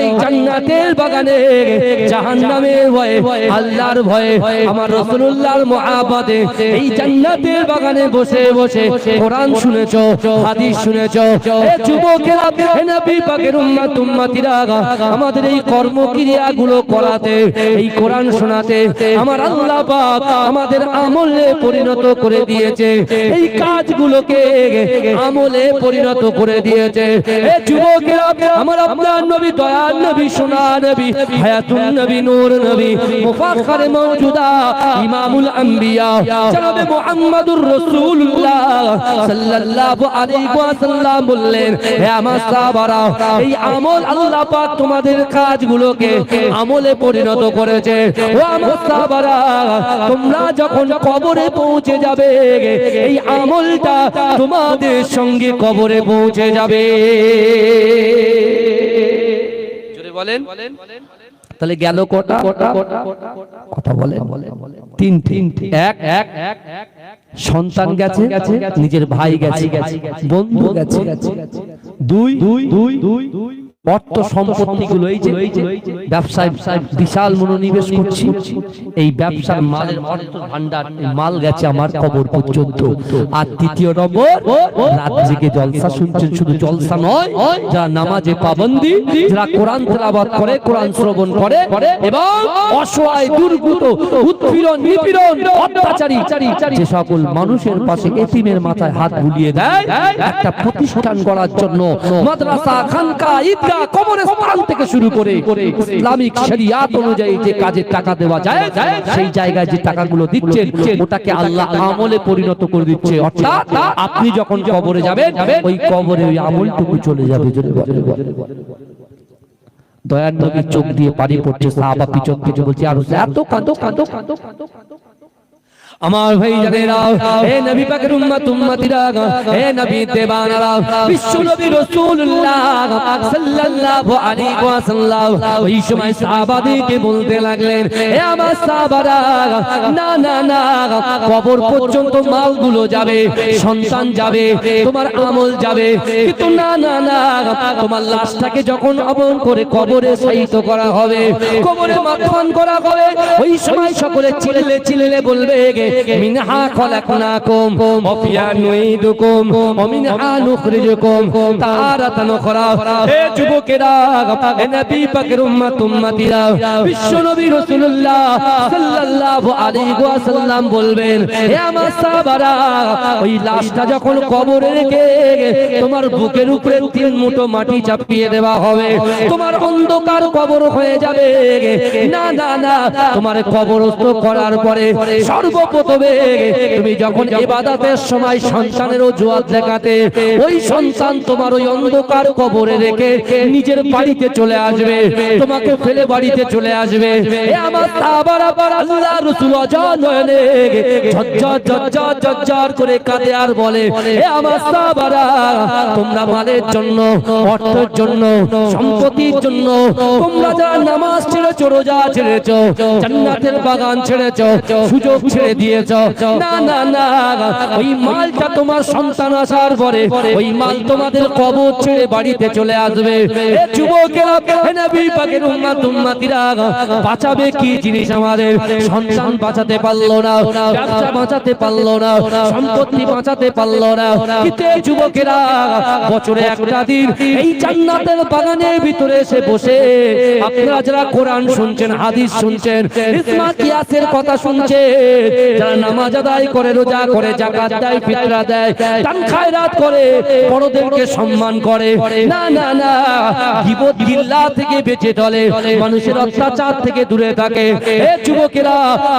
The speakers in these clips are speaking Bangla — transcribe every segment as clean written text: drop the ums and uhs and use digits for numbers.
এই জান্নাতের বাগানে জাহান্নামের ভয়ে আল্লাহর ভয়ে আমার রাসূলুল্লাহর মুহাব্বতে এই জান্নাতের বাগানে বসে বসে কোরআন শুনেছো, হাদিস শুনেছো। এ যুবকেরা, হে নবী পাকের উম্মতিরা, আমাদের এই কর্মক্রিয়াগুলো করাতে, এই কোরআন শোনাতে আমার আল্লাহ পাক আমাদের আমলে পরিণত করে দিয়েছে, এই কাজগুলোকে আমলে পরিণত করে দিয়েছে। এ যুবকেরা, আমার আপনার নবী, দয়ার নবী, সোনার নবী, হায়াতুন নবী, নূর নবী, মুফাখখারে মওজুদা, ইমামুল আম্বিয়া জনাবে মুহাম্মদুর রাসূলুল্লাহ সাল্লাল্লাহু আলাইহি ওয়াসাল্লাম বললেন, হে আমার সাহাবারা, এই আমল আল্লাহ পাক তোমাদের কাজগুলোকে আমলে পরিণত করেছে। ও আমার সাহাবারা, তোমরা যখন কবরে পৌঁছে যাবে, এই আমলটা তোমাদের সঙ্গে কবরে পৌঁছে যাবে। জোরে বলেন। তাহলে গেল কটা কথা বলে? তিন। এক সন্তান গেছে, নিজের ভাই গেছে, বন্ধু গেছে। দুই অর্থ সম্পত্তিগুলো, এই যে ব্যবসায় বিশাল মনোনিবেশ করছি, এই ব্যবসার মালের অর্থ ভান্ডার, মাল গেছে আমার কবর পর্যন্ত। আর তৃতীয় নম্বর, রাত জেগে জলসা শুনছেন, শুধু জলসা নয়, যারা নামাজে পাবন্দি, যারা কোরআন তেলাওয়াত করে, কোরআন শ্রবণ করে এবং অসহায়, দুর্গত, উৎপীড়ন, নিপীড়ন, অত্যাচারী যে সকল মানুষের পাশে এতিমের মাথায় হাত বুলিয়ে দেয়, একটা প্রতিষ্ঠান গড়ার জন্য মাদ্রাসা, খানকা, ঈদগাহ, কবরস্থান থেকে শুরু করে ইসলামিক শরিয়াত অনুযায়ী যে কাজে টাকা দেওয়া যায়, সেই জায়গায় যে টাকাগুলো দিচ্ছেন, ওটাকে আল্লাহ আমলে পরিণত করে দিচ্ছে। অর্থাৎ আপনি যখন কবরে যাবেন, ওই কবরে ওই আমলটুকু চলে যাবে। দয়ার নবীর চোখ দিয়ে পানি পড়ছে, সাহাবা পিছন পিছন বলছে, আর এত কাঁদো। আমার ভাই জানেরা, হে নবী পাকের উম্মতিরা, হে নবী দেবানারা, বিশ্ব নবী রাসূলুল্লাহ সাল্লাল্লাহু আলাইহি ওয়াসাল্লাম ওই সময় সাহাবাদেরকে বলতে লাগলেন, হে আমার সাহাবারা, না, কবর পর্যন্ত মালগুলো যাবে, সন্তান যাবে, তোমার আমল যাবে, কিন্তু না, তোমার লাশটাকে যখন অবন করে কবরে শায়িত করা হবে, কবরে মাথান করা হবে, ওই সময় সকলে চিল্লে বলবে, মিনহা খলাকনাকুম ওয়া ফিহা নুঈদুকুম ওয়া মিনহা নুখরিজুকুম তারাতান উখরা। হে যুবকেরা, হে নবী পাকের উম্মতিরা, বিশ্ব নবী রাসূলুল্লাহ সাল্লাল্লাহু আলাইহি ওয়াসাল্লাম বলবেন, হে আমার সাহাবারা, ওই লাশটা যখন কবরে রেখে তোমার বুকের উপরে 3 মুঠো মাটি চাপিয়ে দেওয়া হবে, তোমার অন্ধকার কবর হয়ে যাবে। না, তোমার কবরস্থ করার পরে সর্বপ্রথমে তুমি যখন ইবাদতের সময় সন্তানের ওজুহাত দেখাতে, ওই সন্তান তোমার ওই অন্ধকার কবরে রেখে নিজের বাড়িতে চলে আসবে, তোমাকে ফেলে বাড়িতে চলে আসবে। এ আমার সাহাবারা, আল্লাহ রাসূল অজানয়ে ঝরঝর করে কাঁদে আর বলে, হে আমার সাহাবারা, তোমরা মালের জন্য, অর্থের জন্য, সম্পত্তির জন্য তোমরা যারা নামাজ ছেড়েছো, রোজা ছেড়েছো, জান্নাতের বাগান ছেড়েছো, সুযোগ ছেড়ে দিয়েছো, না, ওই মালটা তোমার সন্তান আসার পরে ওই মাল তোমাদের কবর ছেড়ে বাড়িতে চলে আসবে। এ যুবকেরা, হে নবী পাকের উম্মতিরা, বাঁচাবে কি জিনিস? আমাদের সন্তান বাঁচাতে পারলো না, ব্যবসা বাঁচাতে পারলো না, সম্পত্তি বাঁচাতে পারলো না, কিন্তু এই যুবকেরা বছরে একটা দিন এই জান্নাতের বাগানের ভিতরে এসে বসে, আপনারা যারা কোরআন শুনছেন, হাদিস শুনছেন, ইসমা কিয়াসের কথা শুনছেন, যারা নামাজ আদায় করে, রোজা করে, যাকাত দেয়, ফিতরা দেয়, দান খায়রাত করে, বড়দেরকে সম্মান করে, না, গীবত গিল্লা থেকে বেঁচে চলে, মানুষের অত্যাচার থেকে দূরে থাকে, এ যুবকেরা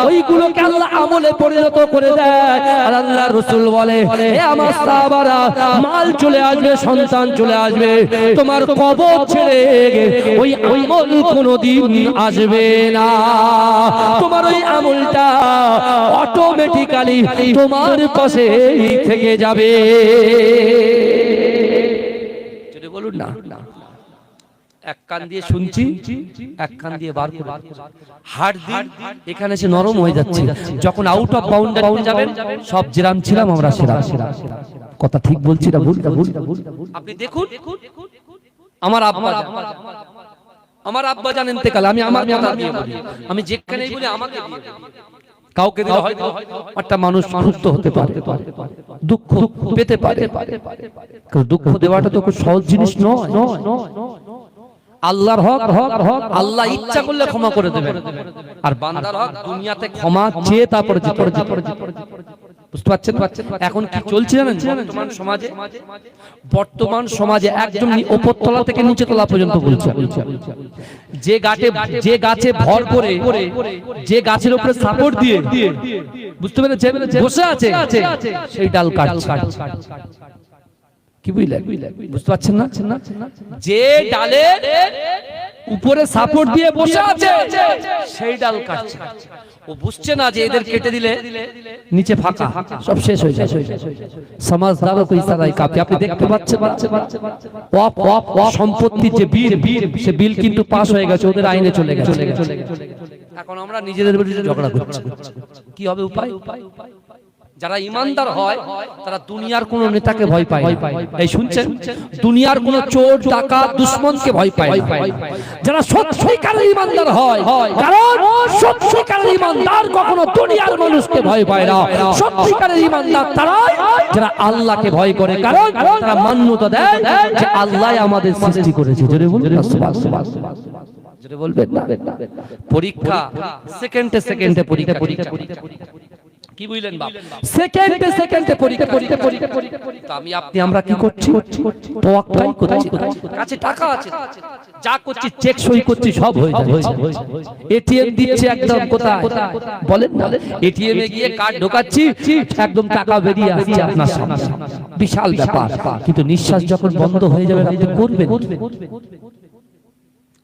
ওইগুলোকে আল্লাহ আমলে পরিণত করে দেয়। আর আল্লাহ রাসূল বলে, হে আমার সাহাবারা, মাল চলে আসবে, সন্তান চলে আসবে, তোমার কবর ছেড়ে ওই আমল কোনোদিন আসবে না। তোমার ওই আমলটা অটোমেটিক্যালি তোমার পাশে থেকে যাবে। যদি বলুন না, এক কান দিয়ে শুনছি, এক কান দিয়ে বার করে, হাড় দিন এখানে সে নরম হয়ে যাচ্ছে, যখন আউট অফ বাউন্ডারি যাবেন, সব যেরাম ছিলাম আমরা সেরা। কথা ঠিক বলছি না ভুল? আপনি দেখুন, আমার আব্বা আমার আব্বা জান ইন্তেকাল, আমি আমার কথা দিয়ে বলি, আমি যেখানেই বলি আমাকে দিয়ে কাউকে দিলে হয়তো একটা মানুষ সুস্থ হতে পারে, দুঃখ পেতে পারে। দুঃখ দেওয়াটা তো খুব সহজ জিনিস নয়। আল্লাহর হক আল্লাহ ইচ্ছা করলে ক্ষমা করে দেবেন, আর বান্দার হক দুনিয়াতে ক্ষমা চেয়ে তারপরে বুঝতে পারছেন? এখন কি চলছে জানেন? বর্তমান সমাজে একদম উপরতলা থেকে নিচে তলা পর্যন্ত বলছে, যে গাছে ভর করে, যে গাছের উপরে সাপোর্ট দিয়ে, বুঝতে পেরেছেন, বসে আছে সেই ডাল কাটছে। কি বুঝলেন? বুঝতে পারছেন না? যে ডালের উপরে সাপোর্ট দিয়ে বসে আছে সেই ডাল কাটছে। ও বুঝছে না যে এদের কেটে দিলে নিচে ফাঁকা, সব শেষ হয়ে যায়। সমাজদারও কই সারাই কাপে। আপনি দেখতে পাচ্ছেন সম্পত্তির যে বিল, সে বিল কিন্তু পাস হয়ে গেছে, ওদের আইনে চলে গেছে। এখন আমরা নিজেদের বিরুদ্ধে ঝগড়া করছি। কি হবে উপায়? যারা ইমানদার হয় তারা দুনিয়ার কোন নেতাকে ভয় পায় না। এই শুনছেন? দুনিয়ার কোন চোর ডাকাত দুশমনকে ভয় পায় না। যারা সত্যিকারের ইমানদার হয়, কারণ সত্যিকারের ইমানদার কখনো দুনিয়ার মানুষকে ভয় পায় না। সত্যিকারের ইমানদার তারাই যারা আল্লাহকে ভয় করে, কারণ তারা মান্যতা দেয় যে আল্লাহ আমাদের সৃষ্টি করেছে। জোরে বলুন সুবহানাল্লাহ। জোরে বলবেন না? পরীক্ষা সেকেন্ডে পরীক্ষা। কি বুঝলেন বাপ? সেকেন্ডে পরীক্ষা। তো আমরা কি করছি? তোয়াক্কাই করছি। কাছে টাকা আছে, যা করছি চেক সই করছি, সব হয়ে যাচ্ছে। এটিএম দিচ্ছে একদম কোথায় বলেন না, এটিএম এ গিয়ে কার্ড ঢোকাচ্ছি, একদম টাকা বেরিয়ে আসছে আপনার সামনে। বিশাল ব্যাপার। কিন্তু নিঃশ্বাস যখন বন্ধ হয়ে যাবে আপনি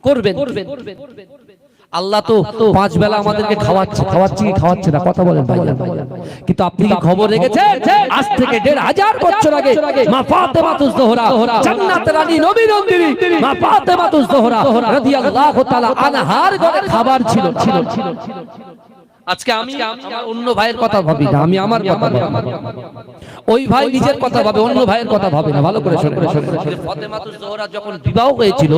করবেন। আল্লাহ তো 5 বেলা আমাদেরকে খাওয়াচ্ছে না, কথা বলেন ভাই। কিন্তু আপনি কি খবর রেখেছেন? আজ থেকে 1500 বছর আগে মা ফাতেমাতুজ জোহরা, জান্নাতের রানী, নবী নন্দিনী মা ফাতেমাতুজ জোহরা রাদিয়াল্লাহু তাআলা আনহার ঘরে খাবার ছিল। আজকে আমি অন্য ভাইয়ের কথা ভাবি না, আমি আমার কথা ভাবি। ওই ভাই নিজের কথা ভাবে, অন্য ভাইয়ের কথা ভাবে না। ভালো করে শুনুন। ফাতেমাতুজ জোহরা যখন বিবাহ হয়েছিল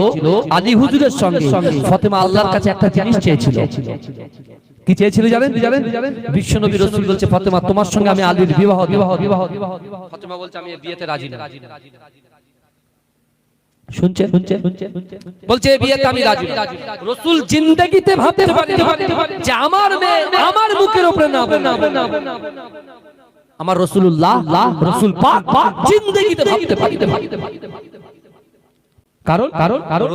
আলী হুজুরের সঙ্গে, ফাতেমা আল্লাহর কাছে একটা জিনিস চেয়েছিল। কি চেয়েছিল জানেন? বিশ্বনবী রাসূল বলছে, ফাতেমা তোমার সঙ্গে আমি আলীর বিবাহ। ফাতেমা বলছে আমি এই বিয়েতে রাজি না। শুনছেন? বলছে এই বিয়েতে আমি রাজি না। রাসূল জিন্দেগিতে ভাবতে পারেন যে আমার মেয়ে আমার মুখের উপরে না হবে। আমার রাসূলুল্লাহ, রাসূল পাক জিন্দেগিতে ভাবতে পারেন। কারণ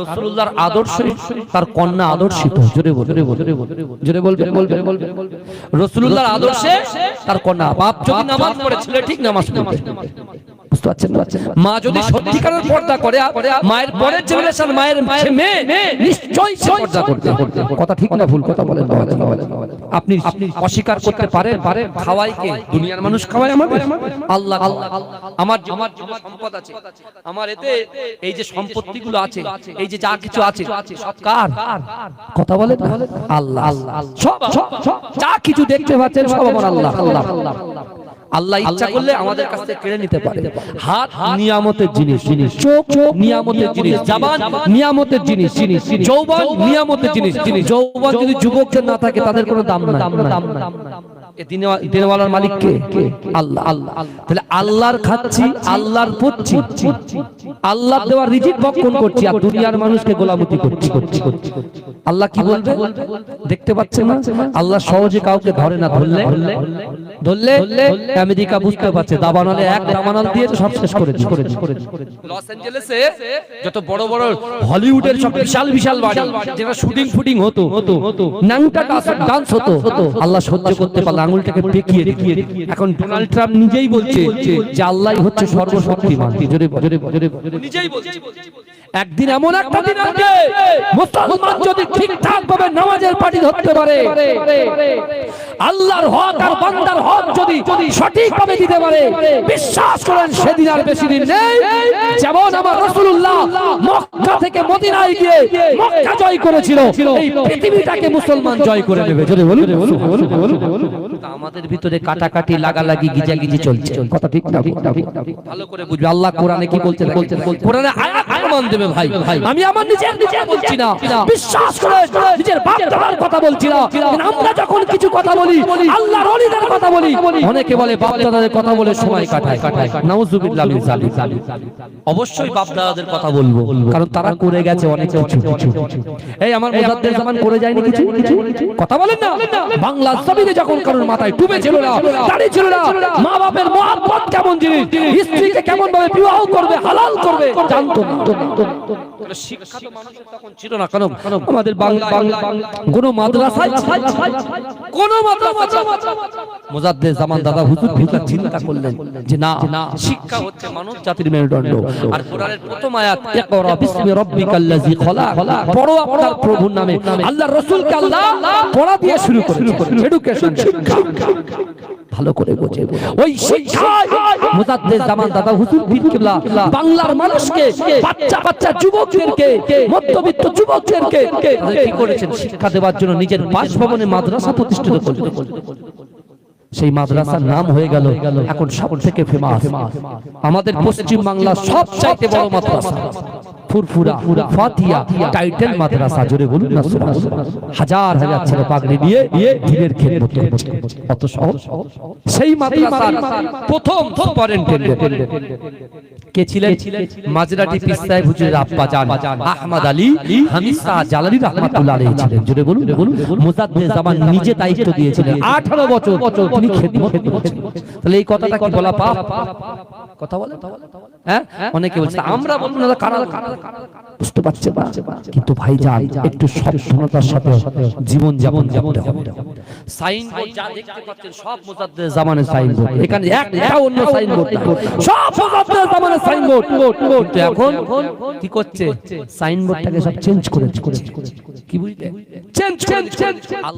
রাসূলুল্লাহর আদর্শে তার কন্যা আদর্শিত। জোরে বলবেন। রাসূলুল্লাহর আদর্শে তার কন্যা। বাপ যদি নামাজ পড়ে, ছেলে ঠিক নামাজ পড়বে। বুঝতে পারছেন? মা যদি সত্যিকারের পর্দা করে, মায়ের পরের জেনারেশন, মায়ের মেয়ে নিশ্চয়ই পর্দা করবে। কথা ঠিক না ভুল কথা বলেন? আপনি অস্বীকার করতে পারেন? খাওয়াই কে? দুনিয়ার মানুষ খাওয়ায় আমাদের? আল্লাহ। আমার সম্পদ আছে, আমার এতে এই যে সম্পত্তিগুলো আছে, এই যে যা কিছু আছে, সব কার? কথা বলেন আল্লাহ। সব যা কিছু দেখতে পাচ্ছেন সব আমার আল্লাহ। আল্লাহ ইচ্ছা করলে আমাদের কাছ থেকে কেড়ে নিতে পারে। হাত নিয়ামতের জিনিস, চোখ নিয়ামতের জিনিস, জবান নিয়ামতের জিনিস, যৌবন নিয়ামতের জিনিস। যৌবন যদি যুবকদের না থাকে তাদের কোনো দাম নাই। দিনওয়ালার মালিক কে? আল্লাহ। তাহলে আল্লাহর খাচ্ছি, আল্লাহর পড়ছি, আল্লাহ দেওয়া রিজিক ভক্ষণ করছি, আর দুনিয়ার মানুষকে গোলামতি করছি। আল্লাহ কি বলবে? দেখতে পাচ্ছেন না? আল্লাহ সহজে কাউকে ধরে না। ধরলে আমেরিকা বুঝতে পারছে, দাবানলে এক দাবানল দিয়ে সব শেষ করে দিচ্ছে। লস অ্যাঞ্জেলেসে যত বড় বড় হলিউডের সব বিশাল বাড়ি, যেটা শুটিং হতো, নাংটা ডান্স হতো, আল্লাহ সহ্য করতে পারল, আঙুলটাকে পেকিয়ে দিয়ে। এখন ডোনাল্ড ট্রাম্প নিজেই বলছে যে আল্লাহই হচ্ছে সর্বশক্তিমান। নিজেই বলছে। একদিন এমন একটা দিন আসবে, মুসলমান যদি ঠিকঠাক ভাবে নামাজের পার্টি ধরতে পারে, আল্লাহর হক আর বান্দার হক যদি সঠিকভাবে দিতে পারে, বিশ্বাস করেন সেদিন আর বেশি দিন নেই যেমন আমার রাসূলুল্লাহ মক্কা থেকে মদিনায় গিয়ে মক্কা জয় করেছিল, এই পৃথিবীটাকে মুসলমান জয় করে নেবে। জোরে বলুন। আমাদের ভিতরে কাটাকাটি লাগালাগি গিজাগিজি চলছে, কথা ঠিক না? ভালো করে বুঝবে আল্লাহ কোরআনে কি বলতে, কোরআনে আয়াত প্রমাণ দেবে ভাই। আমি আমার নিজের বলছি না, বিশ্বাস করে নিজের বাপ দাদার কথা বলছি না। আমরা যখন কিছু কথা বলি, আল্লাহর ওলিদের কথা বলি, অনেকে বলে বাপ দাদাদের কথা বলে সময় কাটায়। নাউজুবিল্লাহ মিন যালিক। অবশ্যই বাপ দাদাদের কথা বলবো, কারণ তারা করে গেছে অনেক কিছু। এই আমার মুজাদ্দেদ জামান করে যায়নি কিছু, কথা বলেন না? বাংলা জমিনে যখন কারোর মাথায় টুপি ছিল না, দাড়ি ছিল না, মা বাপের মহব্বত কেমন জিনিস, স্ত্রীকে কেমন ভাবে বিবাহ করবে, হালাল করবে জানতো না। শিক্ষা তো মানুষের তখন ছিল না। কারণ আমাদের বাংলা কোন মাদ্রাসায় মুজাদ্দেদ জামান দাদা হুজুর ভিতর চিন্তা করলেন যে না, শিক্ষা হচ্ছে মানব জাতির মেরুদণ্ড। আর কোরআনের প্রথম আয়াত ইকরা বিসমি রাব্বিকাল্লাযী খলাক, পড়ো আপনার প্রভুর নামে। আল্লাহর রাসূলকে আল্লাহ পড়া দিয়ে শুরু করেছেন, এডুকেশন, শিক্ষা। ভালো করে বোঝে ওই শিক্ষায় মুজাদ্দেদ জামান দাদা হুজুর পীর কিবলা বাংলার মানুষকে, বাচ্চা যুবকদেরকে, মধ্যবিত্ত যুবকদেরকে কি করেছেন? শিক্ষা দেওয়ার জন্য নিজের বাসভবনে মাদ্রাসা প্রতিষ্ঠিত করলেন। সেই মাদ্রাসার নাম হয়ে গেল এখন সব থেকে ফেমাস আমাদের পশ্চিম বাংলার সবচাইতে বড় মাদ্রাসা ফুরফুরা ফাতিয়া টাইটেল মাদ্রাসা। জোরে বলুন না সুবহানাল্লাহ। হাজার হাজার ছেলে পাগড়ি দিয়ে দ্বীনের খেদমত করছে, কত সহজ। সেই মাদ্রাসার প্রথম সুপারিনটেনডেন্ট কে ছিলেন? মাজরাটি পীর সাহেব হুজুরের আব্বা জান আহমদ আলী হামিদ শাহ জালালী রাহমাতুল্লাহ আলাইহি ছিলেন। জোরে বলুন। মুজাদ্দেদ জামান নিজে দায়িত্ব দিয়েছিলেন, 18 বছর তিনি খেদমত করেছেন। তাহলে এই কথাটা কি বলা পাপ? কথা বলে, হ্যাঁ? অনেকে বলছে আমরা বলবো না, কারা বুঝতে পারছে না। কিন্তু ভাইজান একটু সাবধানতার সাথে জীবন যাপন করতে হবে। সাইনবোর্ড যা দেখতে পাচ্ছেন সব মুজাদ্দেদ জামানের সাইনবোর্ড, এখানে একটা অন্য সাইনবোর্ড না, সব মুজাদ্দেদ জামানের সাইনবোর্ড। কিন্তু এখন কি করছে? সাইনবোর্ডটাকে সব চেঞ্জ করে, কি বুঝলে? চেঞ্জ